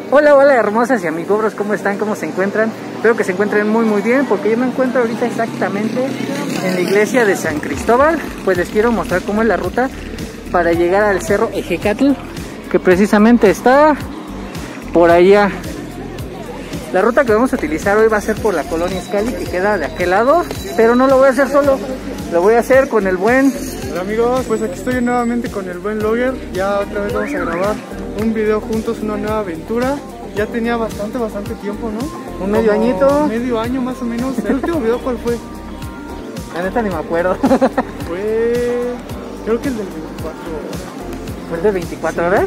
Hola, hola hermosas y amigobros, ¿cómo están? ¿Cómo se encuentran? Espero que se encuentren muy bien, porque yo me encuentro ahorita exactamente en la iglesia de San Cristóbal. Pues les quiero mostrar cómo es la ruta para llegar al cerro Ejecatl, que precisamente está por allá. La ruta que vamos a utilizar hoy va a ser por la colonia Izcalli, que queda de aquel lado, pero no lo voy a hacer solo, lo voy a hacer con el buen... Hola amigos, pues aquí estoy nuevamente con el buen Logger. Ya otra vez vamos a grabar un video juntos, una nueva aventura. Ya tenía bastante tiempo, ¿no? Un medio añito. Medio año más o menos. ¿El último video cuál fue? La neta ni me acuerdo. Fue... creo que el del 24 horas. ¿Fue el de 24 horas?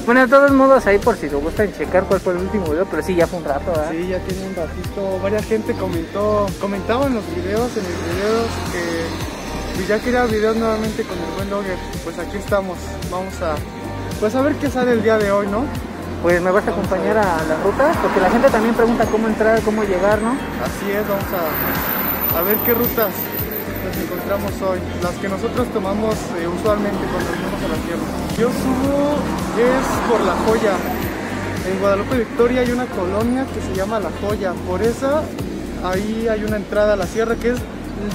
Bueno, de todos modos ahí por si les gustan checar cuál fue el último video, pero sí, ya fue un rato, ¿verdad? Sí, ya tiene un ratito. Varias gente comentaba en los videos, que pues ya quería videos nuevamente con el buen Logger. Pues aquí estamos, vamos a ver qué sale el día de hoy, ¿no? Pues me vas a acompañar a la ruta, porque la gente también pregunta cómo entrar, cómo llegar, ¿no? Así es, vamos a ver qué rutas nos encontramos hoy, las que nosotros tomamos usualmente cuando venimos a la sierra. Yo subo es por La Joya. En Guadalupe Victoria hay una colonia que se llama La Joya. Por esa, ahí hay una entrada a la sierra que es,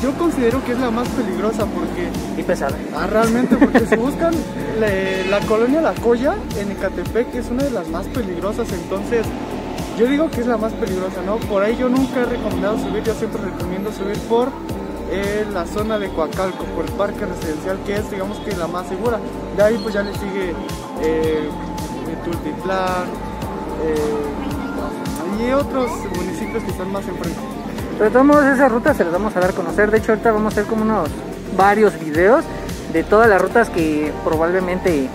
yo considero que es la más peligrosa porque... Y pesada. Realmente, porque si buscan la colonia La Joya en Ecatepec es una de las más peligrosas, entonces yo digo que es la más peligrosa, ¿no? Por ahí yo nunca he recomendado subir, yo siempre recomiendo subir por la zona de Coacalco, por el parque residencial, que es, digamos, que la más segura. De ahí pues ya le sigue Tultitlán y otros municipios que están más enfrente. Pero de todos modos esas rutas se las vamos a dar a conocer. De hecho ahorita vamos a hacer como unos varios videos de todas las rutas que probablemente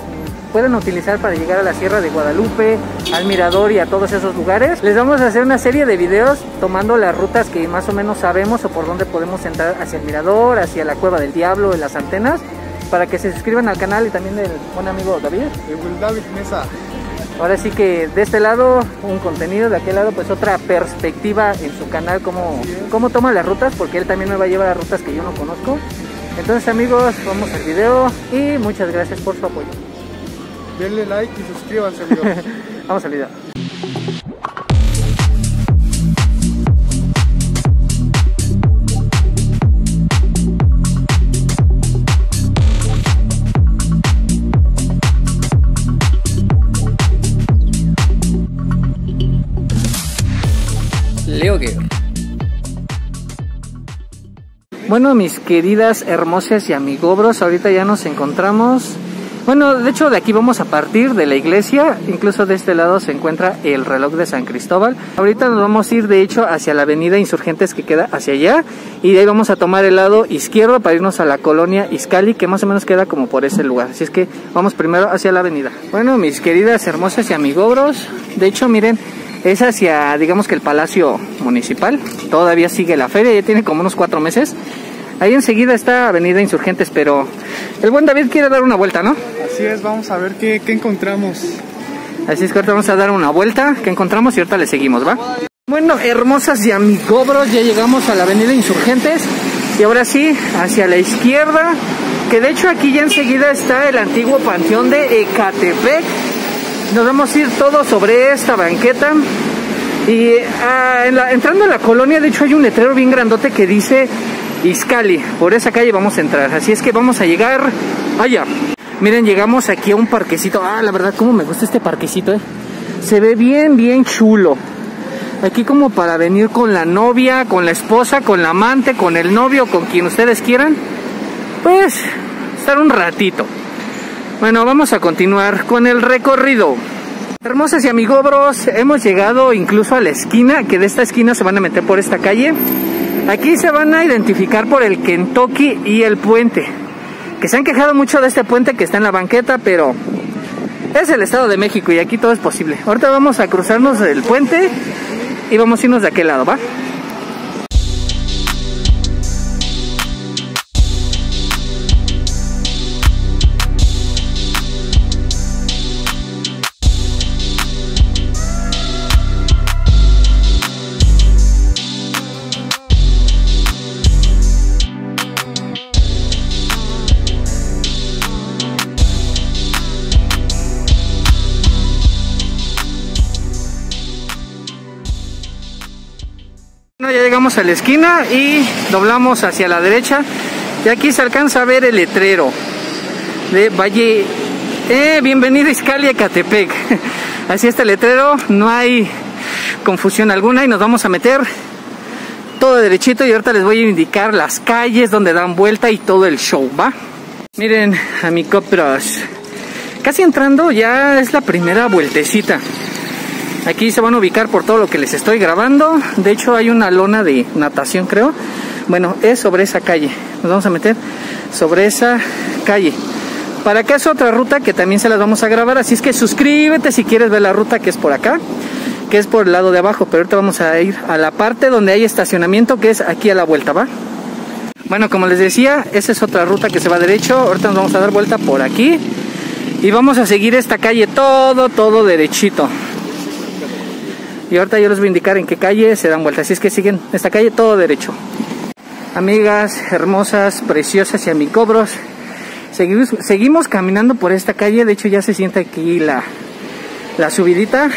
pueden utilizar para llegar a la Sierra de Guadalupe, al Mirador y a todos esos lugares. Les vamos a hacer una serie de videos tomando las rutas que más o menos sabemos o por dónde podemos entrar hacia el Mirador, hacia la Cueva del Diablo, en las antenas, para que se suscriban al canal y también del buen amigo David. David Mesa. Ahora sí que de este lado un contenido, de aquel lado pues otra perspectiva en su canal, cómo toma las rutas, porque él también me va a llevar a rutas que yo no conozco. Entonces amigos, vamos al video y muchas gracias por su apoyo. Denle like y suscríbanse, amigos. Vamos al video. Logger. Bueno, mis queridas hermosas y amigobros, ahorita ya nos encontramos. Bueno, de hecho de aquí vamos a partir de la iglesia, incluso de este lado se encuentra el reloj de San Cristóbal. Ahorita nos vamos a ir de hecho hacia la avenida Insurgentes que queda hacia allá, y de ahí vamos a tomar el lado izquierdo para irnos a la colonia Izcalli, que más o menos queda como por ese lugar. Así es que vamos primero hacia la avenida. Bueno, mis queridas hermosas y amigobros, de hecho miren, es hacia, digamos que el Palacio Municipal. Todavía sigue la feria, ya tiene como unos 4 meses. Ahí enseguida está Avenida Insurgentes, pero el buen David quiere dar una vuelta, ¿no? Así es, vamos a ver qué encontramos. Así es que ahorita vamos a dar una vuelta, que encontramos y ahorita le seguimos, ¿va? Bueno, hermosas y amigobros, ya llegamos a la Avenida Insurgentes y ahora sí, hacia la izquierda, que de hecho aquí ya enseguida está el antiguo Panteón de Ecatepec. Nos vamos a ir todos sobre esta banqueta y entrando a la colonia, de hecho hay un letrero bien grandote que dice Izcalli. Por esa calle vamos a entrar, así es que vamos a llegar allá. Miren, llegamos aquí a un parquecito. La verdad, cómo me gusta este parquecito, se ve bien chulo. Aquí como para venir con la novia, con la esposa, con la amante, con el novio, con quien ustedes quieran, pues estar un ratito. Bueno, vamos a continuar con el recorrido. Hermosas y amigobros, hemos llegado incluso a la esquina, que de esta esquina se van a meter por esta calle. Aquí se van a identificar por el Kentucky y el puente, que se han quejado mucho de este puente que está en la banqueta, pero es el Estado de México y aquí todo es posible. Ahorita vamos a cruzarnos el puente y vamos a irnos de aquel lado, ¿va? llegamos a la esquina y doblamos hacia la derecha. Y aquí se alcanza a ver el letrero de Valle. Bienvenido a Izcalli, Ecatepec. Así está el letrero, no hay confusión alguna y nos vamos a meter todo derechito y ahorita les voy a indicar las calles donde dan vuelta y todo el show, ¿va? Miren, amigos, casi entrando ya es la primera vueltecita. Aquí se van a ubicar por todo lo que les estoy grabando. De hecho hay una lona de natación, creo. Bueno, es sobre esa calle. Nos vamos a meter sobre esa calle. Para acá es otra ruta que también se las vamos a grabar. Así es que suscríbete si quieres ver la ruta que es por acá, que es por el lado de abajo. Pero ahorita vamos a ir a la parte donde hay estacionamiento, que es aquí a la vuelta, ¿va? Bueno, como les decía, esa es otra ruta que se va derecho. Ahorita nos vamos a dar vuelta por aquí y vamos a seguir esta calle todo derechito. Y ahorita yo les voy a indicar en qué calle se dan vueltas. Así es que siguen esta calle todo derecho. Amigas hermosas, preciosas y amigobros, seguimos caminando por esta calle. De hecho ya se siente aquí la subidita.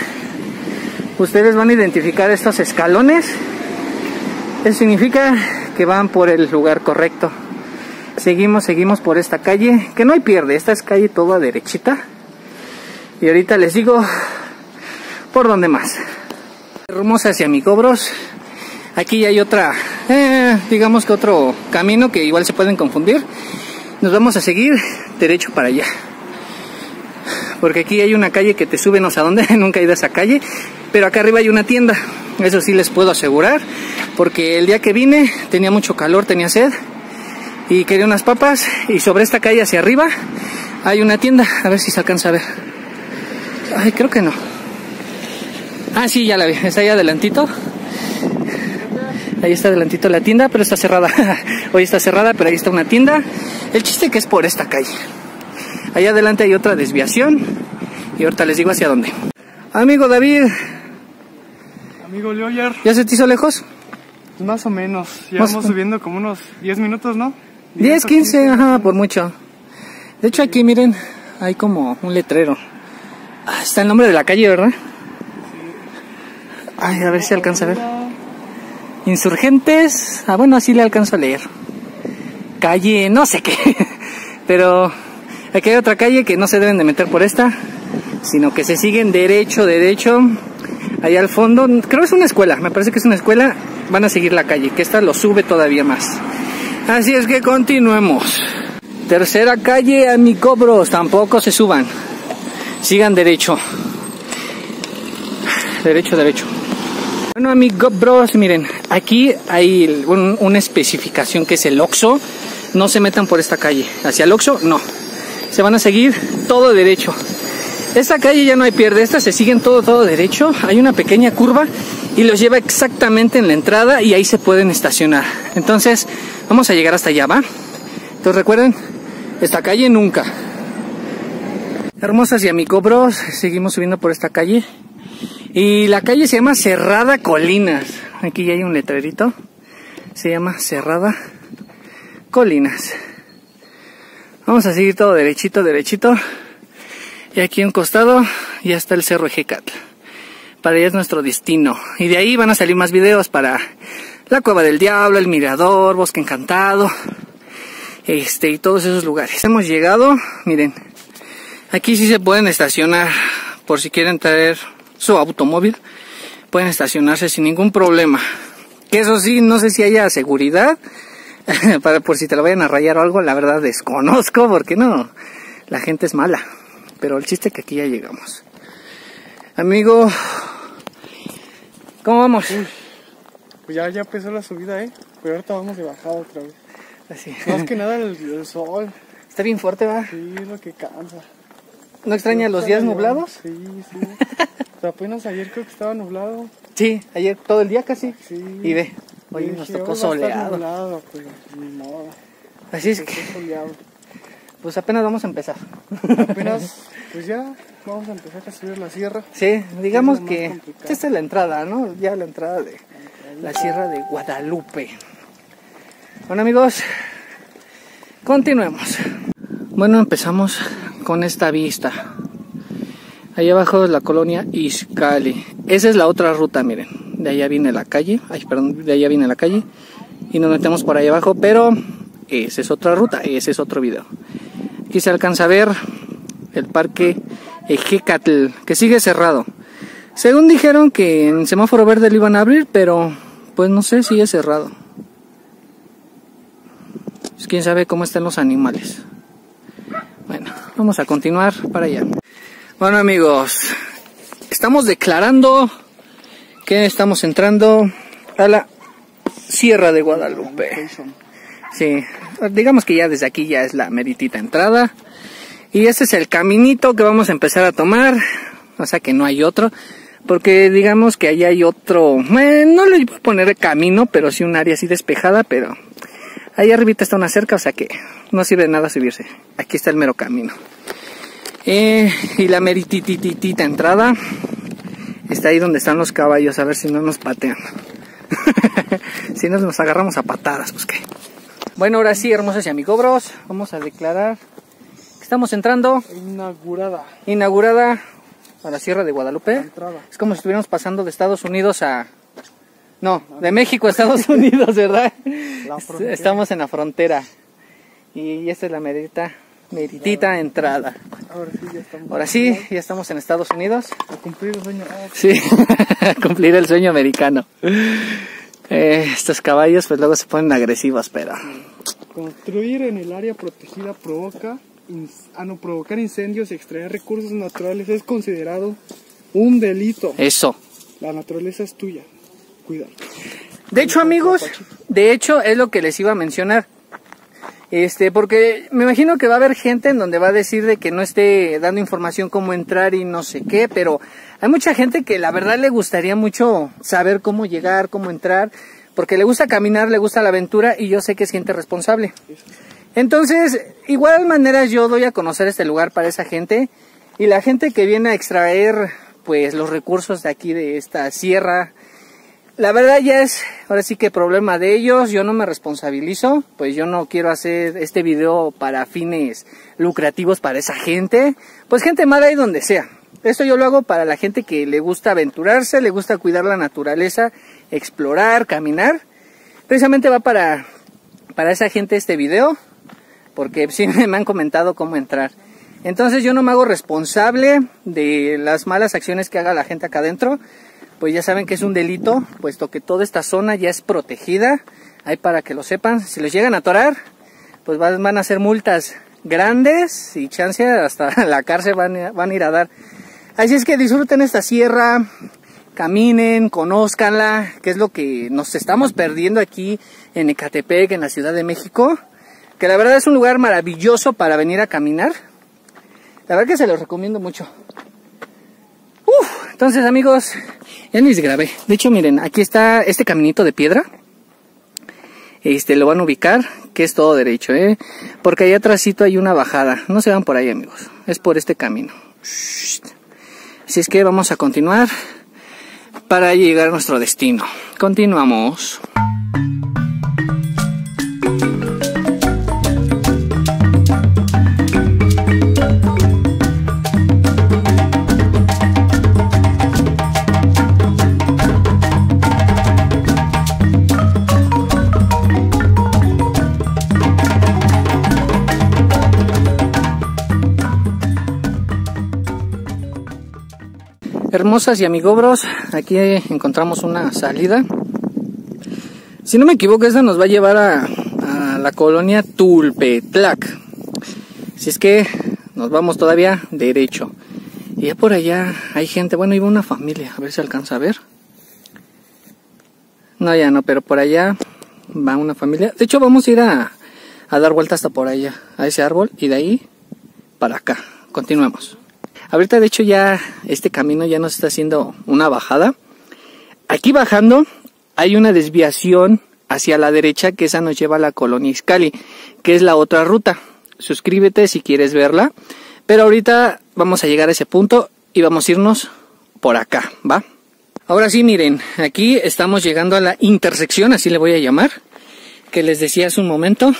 Ustedes van a identificar estos escalones. Eso significa que van por el lugar correcto. Seguimos por esta calle, que no hay pierde. Esta es calle toda derechita. Y ahorita les digo por dónde más. Hermosas y amigobros, aquí hay otra, digamos que otro camino que igual se pueden confundir. Nos vamos a seguir derecho para allá, porque aquí hay una calle que te sube no sé a dónde. Nunca he ido a esa calle, pero acá arriba hay una tienda. Eso sí les puedo asegurar, porque el día que vine tenía mucho calor, tenía sed y quería unas papas. Y sobre esta calle hacia arriba hay una tienda. A ver si se alcanza a ver. Ay, creo que no. Ah, sí, ya la vi, está ahí adelantito. Ahí está adelantito la tienda, pero está cerrada. Hoy está cerrada, pero ahí está una tienda. El chiste que es por esta calle. Ahí adelante hay otra desviación y ahorita les digo hacia dónde. Amigo David. Amigo Leoyer. ¿Ya se te hizo lejos? Más o menos, ya vamos subiendo como unos 10 minutos, ¿no? 10, 15, ajá, por mucho. De hecho aquí miren, hay como un letrero. Está el nombre de la calle, ¿verdad? Ay, a ver si alcanza a ver. Insurgentes. Ah, bueno, así le alcanzo a leer. Calle, no sé qué. Pero aquí hay otra calle que no se deben de meter por esta, sino que se siguen derecho. Allá al fondo, creo que es una escuela. Me parece que es una escuela. Van a seguir la calle, que esta lo sube todavía más. Así es que continuemos. Tercera calle, amigobros. Tampoco se suban. Sigan derecho. Derecho. Bueno, amigos bros, miren, aquí hay una especificación que es el Oxxo. No se metan por esta calle. Hacia el Oxxo, no. Se van a seguir todo derecho. Esta calle ya no hay pierde. Estas se siguen todo derecho. Hay una pequeña curva y los lleva exactamente en la entrada y ahí se pueden estacionar. Entonces, vamos a llegar hasta allá, ¿va? Entonces recuerden, esta calle nunca. Hermosas y amigobros, seguimos subiendo por esta calle. Y la calle se llama Cerrada Colinas. Aquí ya hay un letrerito. Se llama Cerrada Colinas. Vamos a seguir todo derechito. Y aquí a un costado ya está el Cerro Ejecatl. Para allá es nuestro destino. Y de ahí van a salir más videos para la Cueva del Diablo, el Mirador, Bosque Encantado. Y todos esos lugares. Hemos llegado, miren. Aquí sí se pueden estacionar por si quieren traer su automóvil, pueden estacionarse sin ningún problema. Que eso sí, no sé si haya seguridad por si te lo vayan a rayar o algo. La verdad desconozco, porque no, la gente es mala. Pero el chiste es que aquí ya llegamos. Amigo, ¿cómo vamos? Uy, pues ya empezó la subida, pero ahorita vamos de bajada otra vez. Así. Más que nada el sol. Está bien fuerte, ¿va? Sí, es lo que cansa. ¿No extrañas los días nublados? Sí. Pero apenas ayer creo que estaba nublado. Sí, ayer todo el día casi. Sí. Y ve, hoy nos tocó soleado. Nublado, pues, ni modo. Así es que, pues apenas vamos a empezar. Apenas, pues ya vamos a empezar a subir la sierra. Sí, digamos que esta es la entrada, ¿no? Ya la entrada de la Sierra de Guadalupe. Bueno, amigos, continuemos. Bueno, empezamos con esta vista. Ahí abajo es la colonia Izcalli. Esa es la otra ruta, miren. de allá viene la calle, ay, perdón, de allá viene la calle, y nos metemos por ahí abajo, pero esa es otra ruta, ese es otro video. Aquí se alcanza a ver el parque Ejecatl, que sigue cerrado. Según dijeron que en semáforo verde lo iban a abrir, pero pues no sé, sigue cerrado. Pues quién sabe cómo están los animales. Bueno, vamos a continuar para allá. Bueno amigos, estamos declarando que estamos entrando a la Sierra de Guadalupe. Sí, digamos que ya desde aquí ya es la meritita entrada. Y este es el caminito que vamos a empezar a tomar. O sea que no hay otro. Porque digamos que allá hay otro, no le voy a poner camino, pero sí un área así despejada, pero ahí arribita está una cerca, o sea que no sirve de nada subirse. Aquí está el mero camino. Y la meritititita entrada está ahí donde están los caballos, a ver si no nos patean. Si no nos agarramos a patadas, pues qué. Bueno, ahora sí, hermosos y amigobros, vamos a declarar que estamos entrando. Inaugurada a la Sierra de Guadalupe. Es como si estuviéramos pasando de Estados Unidos a... No, de México a Estados Unidos, ¿verdad? Estamos en la frontera. Y esta es la meritita entrada. Ahora sí, ya estamos en Estados Unidos. A cumplir el sueño. Sí, a cumplir el sueño americano. Estos caballos pues luego se ponen agresivos, pero... Construir en el área protegida provocar incendios y extraer recursos naturales es considerado un delito. Eso. La naturaleza es tuya. Cuídalo. De hecho, amigos, es lo que les iba a mencionar. Porque me imagino que va a haber gente en donde va a decir de que no esté dando información cómo entrar y no sé qué, pero hay mucha gente que la verdad le gustaría mucho saber cómo llegar, cómo entrar, porque le gusta caminar, le gusta la aventura y yo sé que es gente responsable. Entonces, igual manera yo doy a conocer este lugar para esa gente y la gente que viene a extraer pues los recursos de aquí de esta sierra. La verdad ya es, ahora sí que problema de ellos, yo no me responsabilizo, pues yo no quiero hacer este video para fines lucrativos para esa gente, pues gente mala ahí donde sea. Esto yo lo hago para la gente que le gusta aventurarse, le gusta cuidar la naturaleza, explorar, caminar. Precisamente va para esa gente este video, porque sí me han comentado cómo entrar. Entonces yo no me hago responsable de las malas acciones que haga la gente acá adentro. Pues ya saben que es un delito, puesto que toda esta zona ya es protegida. Ahí para que lo sepan, si los llegan a atorar, pues van a ser multas grandes y chance hasta la cárcel van a ir a dar. Así es que disfruten esta sierra, caminen, conózcanla, que es lo que nos estamos perdiendo aquí en Ecatepec, en la Ciudad de México. Que la verdad es un lugar maravilloso para venir a caminar. La verdad que se los recomiendo mucho. Entonces amigos, ya les grabé. De hecho miren, aquí está este caminito de piedra. Lo van a ubicar, que es todo derecho, porque allá atrásito hay una bajada. No se van por ahí amigos, es por este camino. Así es que vamos a continuar para llegar a nuestro destino. Continuamos. Hermosas y amigobros, aquí encontramos una salida. Si no me equivoco, esta nos va a llevar a la colonia Tulpetlac. Si es que nos vamos todavía derecho. Y ya por allá hay gente, bueno, iba una familia, a ver si alcanza a ver. No, ya no, pero por allá va una familia. De hecho vamos a ir a dar vuelta hasta por allá, a ese árbol, y de ahí para acá. Continuemos. Ahorita de hecho ya este camino ya nos está haciendo una bajada. Aquí bajando hay una desviación hacia la derecha, que esa nos lleva a la colonia Izcalli, que es la otra ruta. Suscríbete si quieres verla. Pero ahorita vamos a llegar a ese punto y vamos a irnos por acá, ¿va? Ahora sí, miren, aquí estamos llegando a la intersección, así le voy a llamar, que les decía hace un momento.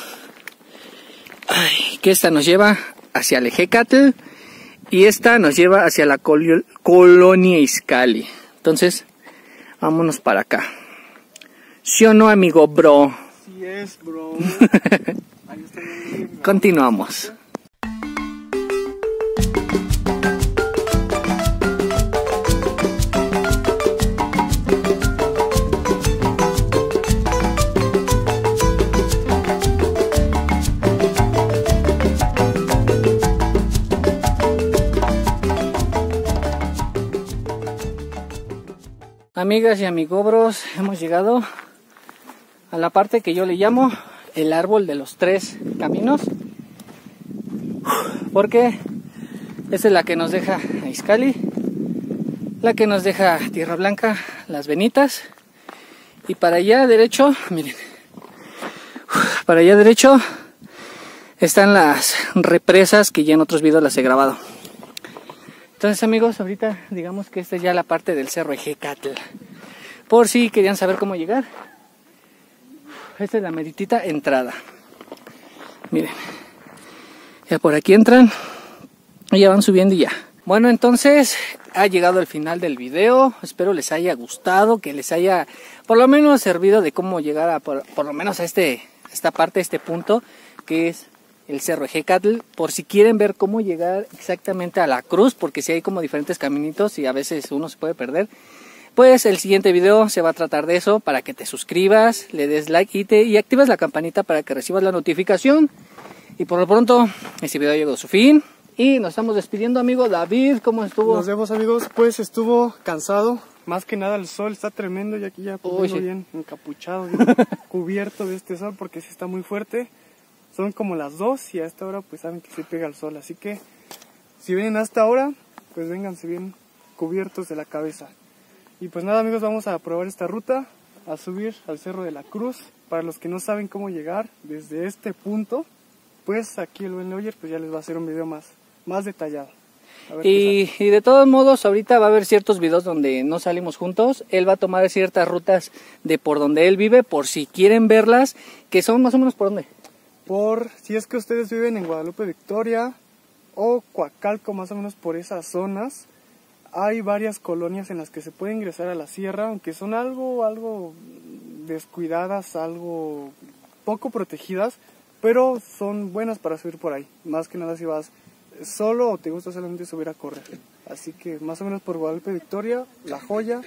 Ay, que esta nos lleva hacia el Ejecatl y esta nos lleva hacia la colonia Izcalli. Entonces, Vámonos para acá. ¿Sí o no, amigo, bro? Sí es, bro. Ahí está bien, bro. Continuamos. Amigas y amigobros, hemos llegado a la parte que yo le llamo el árbol de los 3 caminos, porque esta es la que nos deja a Izcalli, la que nos deja Tierra Blanca, Las Venitas, y para allá derecho, miren, para allá derecho están las represas que ya en otros videos las he grabado. Entonces, amigos, ahorita digamos que esta es ya la parte del Cerro Ejecatl. Por si querían saber cómo llegar, esta es la meritita entrada. Miren, ya por aquí entran y ya van subiendo y ya. Bueno, entonces ha llegado el final del video. Espero les haya gustado, que les haya por lo menos servido de cómo llegar a por lo menos a esta parte, este punto que es el Cerro Ejecatl, por si quieren ver cómo llegar exactamente a la cruz, porque si hay como diferentes caminitos y a veces uno se puede perder, pues el siguiente video se va a tratar de eso, para que te suscribas, le des like y actives la campanita para que recibas la notificación. Y por lo pronto, este video llegó a su fin y nos estamos despidiendo, amigo David. ¿Cómo estuvo? Nos vemos, amigos. Pues estuvo cansado, más que nada el sol está tremendo y aquí ya pues, sí, bien encapuchado, bien cubierto de este sol porque sí está muy fuerte. Son como las 2 y a esta hora pues saben que se pega el sol, así que si vienen hasta ahora, pues vénganse bien cubiertos de la cabeza. Y pues nada, amigos, vamos a probar esta ruta, a subir al Cerro de la Cruz. Para los que no saben cómo llegar desde este punto, pues aquí el buen Lawyer pues ya les va a hacer un video más detallado. Y de todos modos, ahorita va a haber ciertos videos donde no salimos juntos. Él va a tomar ciertas rutas de por donde él vive, por si quieren verlas, que son más o menos por dónde. Si es que ustedes viven en Guadalupe Victoria o Coacalco, más o menos por esas zonas, hay varias colonias en las que se puede ingresar a la sierra, aunque son algo descuidadas, algo poco protegidas, pero son buenas para subir por ahí, más que nada si vas solo o te gusta solamente subir a correr. Así que más o menos por Guadalupe Victoria, La Joya,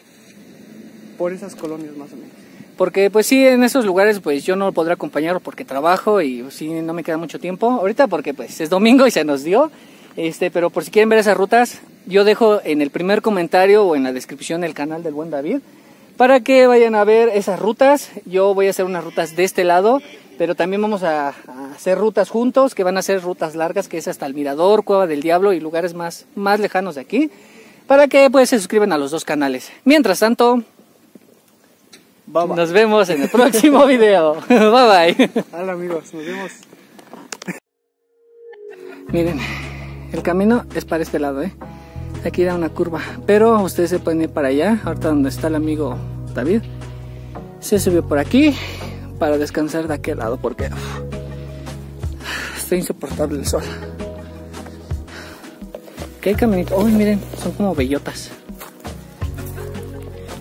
por esas colonias más o menos. Porque pues sí, en esos lugares pues yo no podré acompañarlo porque trabajo y sí no me queda mucho tiempo ahorita porque pues es domingo y se nos dio, pero por si quieren ver esas rutas, yo dejo en el primer comentario o en la descripción el canal del buen David para que vayan a ver esas rutas. Yo voy a hacer unas rutas de este lado, pero también vamos a hacer rutas juntos, que van a ser rutas largas, que es hasta el Mirador, Cueva del Diablo y lugares más lejanos de aquí, para que pues se suscriban a los dos canales. Mientras tanto, nos vemos en el próximo video. Bye bye. Hola, amigos, nos vemos. Miren, el camino es para este lado, Aquí da una curva, pero ustedes se pueden ir para allá. Ahorita donde está el amigo David, se subió por aquí para descansar de aquel lado porque está insoportable el sol. ¿Qué caminito? Uy, miren, son como bellotas.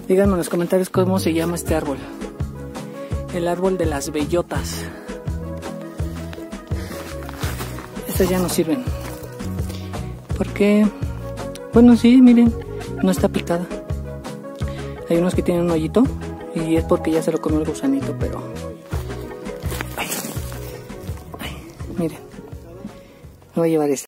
Díganme en los comentarios cómo se llama este árbol. El árbol de las bellotas. Estas ya no sirven. Porque, bueno, sí, miren, no está picada. Hay unos que tienen un hoyito y es porque ya se lo comió el gusanito, pero... Ay, miren. Me voy a llevar esta.